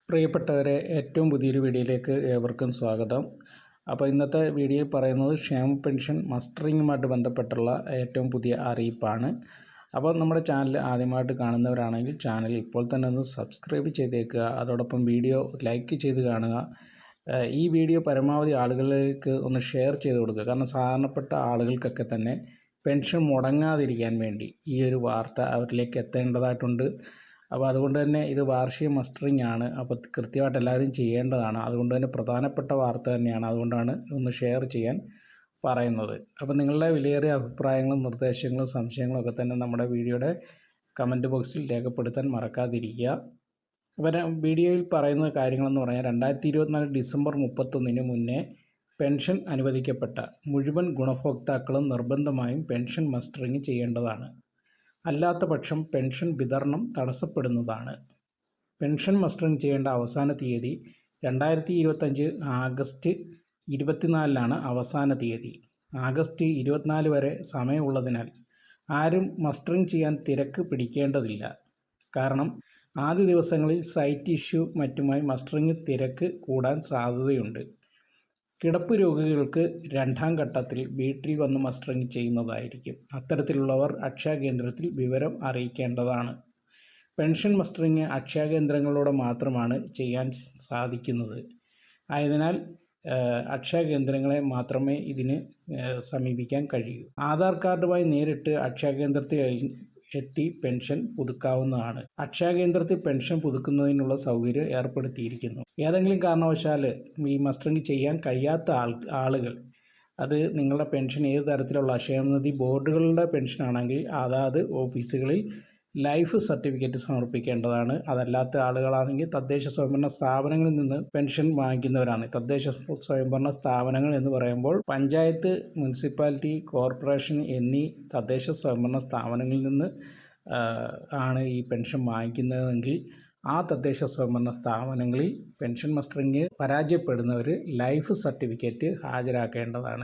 പ്രിയപ്പെട്ടവരെ, ഏറ്റവും പുതിയൊരു വീഡിയോയിലേക്ക് ഏവർക്കും സ്വാഗതം. അപ്പോൾ ഇന്നത്തെ വീഡിയോയിൽ പറയുന്നത് ക്ഷേമ പെൻഷൻ മസ്റ്ററിങ്ങുമായിട്ട് ബന്ധപ്പെട്ടുള്ള ഏറ്റവും പുതിയ അറിയിപ്പാണ്. അപ്പോൾ നമ്മുടെ ചാനൽ ആദ്യമായിട്ട് കാണുന്നവരാണെങ്കിൽ ചാനൽ ഇപ്പോൾ തന്നെ ഒന്ന് സബ്സ്ക്രൈബ് ചെയ്തേക്കുക. അതോടൊപ്പം വീഡിയോ ലൈക്ക് ചെയ്ത് കാണുക. ഈ വീഡിയോ പരമാവധി ആളുകളിലേക്ക് ഒന്ന് ഷെയർ ചെയ്ത് കൊടുക്കുക. കാരണം സാധാരണപ്പെട്ട ആളുകൾക്കൊക്കെ തന്നെ പെൻഷൻ മുടങ്ങാതിരിക്കാൻ വേണ്ടി ഈ ഒരു വാർത്ത അവരിലേക്ക് എത്തേണ്ടതായിട്ടുണ്ട്. അപ്പോൾ അതുകൊണ്ട് തന്നെ ഇത് വാർഷിക മസ്റ്ററിംഗ് ആണ്. അപ്പോൾ കൃത്യമായിട്ട് എല്ലാവരും ചെയ്യേണ്ടതാണ്. അതുകൊണ്ട് തന്നെ പ്രധാനപ്പെട്ട വാർത്ത തന്നെയാണ്. അതുകൊണ്ടാണ് ഒന്ന് ഷെയർ ചെയ്യാൻ പറയുന്നത്. അപ്പോൾ നിങ്ങളുടെ വിലയേറിയ അഭിപ്രായങ്ങളും നിർദ്ദേശങ്ങളും സംശയങ്ങളും ഒക്കെ തന്നെ നമ്മുടെ വീഡിയോയുടെ കമൻറ്റ് ബോക്സിൽ രേഖപ്പെടുത്താൻ മറക്കാതിരിക്കുക. അപ്പോൾ വീഡിയോയിൽ പറയുന്ന കാര്യങ്ങളെന്ന് പറഞ്ഞാൽ 2024 ഡിസംബർ 31 മുന്നേ പെൻഷൻ അനുവദിക്കപ്പെട്ട മുഴുവൻ ഗുണഭോക്താക്കളും നിർബന്ധമായും പെൻഷൻ മസ്റ്ററിംഗ് ചെയ്യേണ്ടതാണ്. അല്ലാത്ത പക്ഷം പെൻഷൻ വിതരണം തടസ്സപ്പെടുന്നതാണ്. പെൻഷൻ മസ്റ്ററിംഗ് ചെയ്യേണ്ട അവസാന തീയതി 2025 ആഗസ്റ്റ് 24 അവസാന തീയതി. ആഗസ്റ്റ് 24 വരെ സമയമുള്ളതിനാൽ ആരും മസ്റ്ററിംഗ് ചെയ്യാൻ തിരക്ക് പിടിക്കേണ്ടതില്ല. കാരണം ആദ്യ ദിവസങ്ങളിൽ സൈറ്റ് ഇഷ്യൂ മറ്റുമായി മസ്റ്ററിംഗ് തിരക്ക് കൂടാൻ സാധ്യതയുണ്ട്. കിടപ്പ് രോഗികൾക്ക് രണ്ടാം ഘട്ടത്തിൽ വീട്ടിൽ വന്ന് മസ്റ്ററിംഗ് ചെയ്യുന്നതായിരിക്കും. അത്തരത്തിലുള്ളവർ അക്ഷയ കേന്ദ്രത്തിൽ വിവരം അറിയിക്കേണ്ടതാണ്. പെൻഷൻ മസ്റ്ററിംഗ് അക്ഷയ കേന്ദ്രങ്ങളിലൂടെ മാത്രമാണ് ചെയ്യാൻ സാധിക്കുന്നത്. ആയതിനാൽ അക്ഷയ കേന്ദ്രങ്ങളെ മാത്രമേ ഇതിന് സമീപിക്കാൻ കഴിയൂ. ആധാർ കാർഡുമായി നേരിട്ട് അക്ഷയ കേന്ദ്രത്തിൽ എത്തി പെൻഷൻ പുതുക്കാവുന്നതാണ്. അക്ഷയ കേന്ദ്രത്തിൽ പെൻഷൻ പുതുക്കുന്നതിനുള്ള സൗകര്യം ഏർപ്പെടുത്തിയിരിക്കുന്നു. ഏതെങ്കിലും കാരണവശാൽ ഈ മസ്റ്ററിംഗ് ചെയ്യാൻ കഴിയാത്ത ആളുകൾ അത് നിങ്ങളുടെ പെൻഷൻ ഏത് തരത്തിലുള്ള ക്ഷേമനിധി ബോർഡുകളുടെ പെൻഷനാണെങ്കിൽ അതാത് ഓഫീസുകളിൽ ലൈഫ് സർട്ടിഫിക്കറ്റ് സമർപ്പിക്കേണ്ടതാണ്. അതല്ലാത്ത ആളുകളാണെങ്കിൽ തദ്ദേശ സ്വയംഭരണ സ്ഥാപനങ്ങളിൽ നിന്ന് പെൻഷൻ വാങ്ങിക്കുന്നവരാണ്. തദ്ദേശ സ്വയംഭരണ സ്ഥാപനങ്ങൾ എന്ന് പറയുമ്പോൾ പഞ്ചായത്ത്, മുനിസിപ്പാലിറ്റി, കോർപ്പറേഷൻ എന്നീ തദ്ദേശ സ്വയംഭരണ സ്ഥാപനങ്ങളിൽ നിന്ന് ആണ് ഈ പെൻഷൻ വാങ്ങിക്കുന്നതെങ്കിൽ ആ തദ്ദേശ സ്വയംഭരണ സ്ഥാപനങ്ങളിൽ പെൻഷൻ മസ്റ്ററിംഗ് പരാജയപ്പെടുന്നവർ ലൈഫ് സർട്ടിഫിക്കറ്റ് ഹാജരാക്കേണ്ടതാണ്.